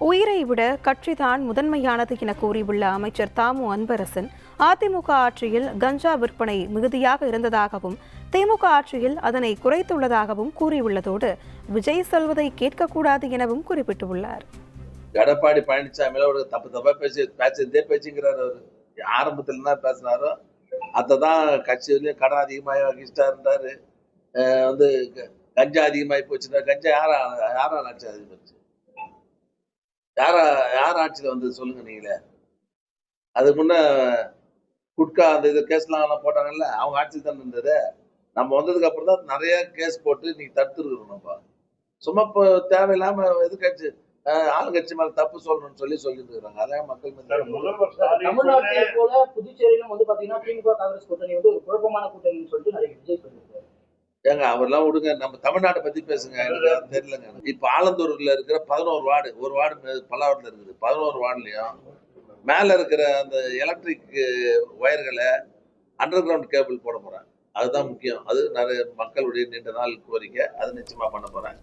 உயிரை விட கட்சிதான் முதன்மையானது என கூறியுள்ள அமைச்சர் தாமு அன்பரசன், அதிமுக ஆட்சியில் கஞ்சா விற்பனை மிகுதியாக இருந்ததாகவும் திமுக ஆட்சியில் அதனை குறைத்துள்ளதாகவும் கூறியுள்ளதோடு விஜய் சொல்வதை கேட்கக்கூடாது எனவும் குறிப்பிட்டுள்ளார். எடப்பாடி பழனிசாமியில ஒரு தப்பா பேச்சுங்கிறார். அவரு ஆரம்பத்துல என்ன பேசினாரோ அதான் கட்சியிலயும் கடன் அதிகமாக வகிச்சிட்டாரு. வந்து கஞ்சா அதிகமாகி போச்சுன்னா கஞ்சா யாரா ஆட்சி அதிகமாச்சு? யார் ஆட்சியில வந்து சொல்லுங்க நீங்களே. அதுக்கு முன்ன குட்கா அந்த இது கேஸ்லாம் போட்டாங்கல்ல, அவங்க ஆட்சியில் தான் இருந்தது. நம்ம வந்ததுக்கு அப்புறம் தான் நிறைய கேஸ் போட்டு நீங்க தடுத்துருக்கணும். நம்ம சும்மா இப்போ தேவையில்லாம எதிர்கட்சி ஆளுங்கட்சி மேல தப்பு சொல்லணும்னு சொல்லிட்டு இருக்காங்க. அதான் மக்கள் தமிழ்நாட்டிலே போல புதுச்சேரியிலும் வந்து பாத்தீங்கன்னா திமுக காங்கிரஸ் கூட்டணி வந்து ஒரு குழப்பமான கூட்டணின்னு சொல்லிட்டு நிறைய விஜய் சொல்லியிருக்காரு. ஏங்க அவர்லாம் விடுங்க, நம்ம தமிழ்நாட்டை பத்தி பேசுங்க. எனக்கு தெரியலங்க. இப்ப ஆலந்தூர்ல இருக்கிற 11 வார்டு, ஒரு வார்டு பல்லாவரத்துல இருக்குது. 11 வார்டுலயும் மேல இருக்கிற அந்த எலக்ட்ரிக் ஒயர்களை அண்டர் கிரவுண்ட் கேபிள் போட போறாங்க. அதுதான் முக்கியம். அது நிறைய மக்களுடைய நீண்ட நாள் கோரிக்கை. அது நிச்சயமா பண்ண போறாங்க.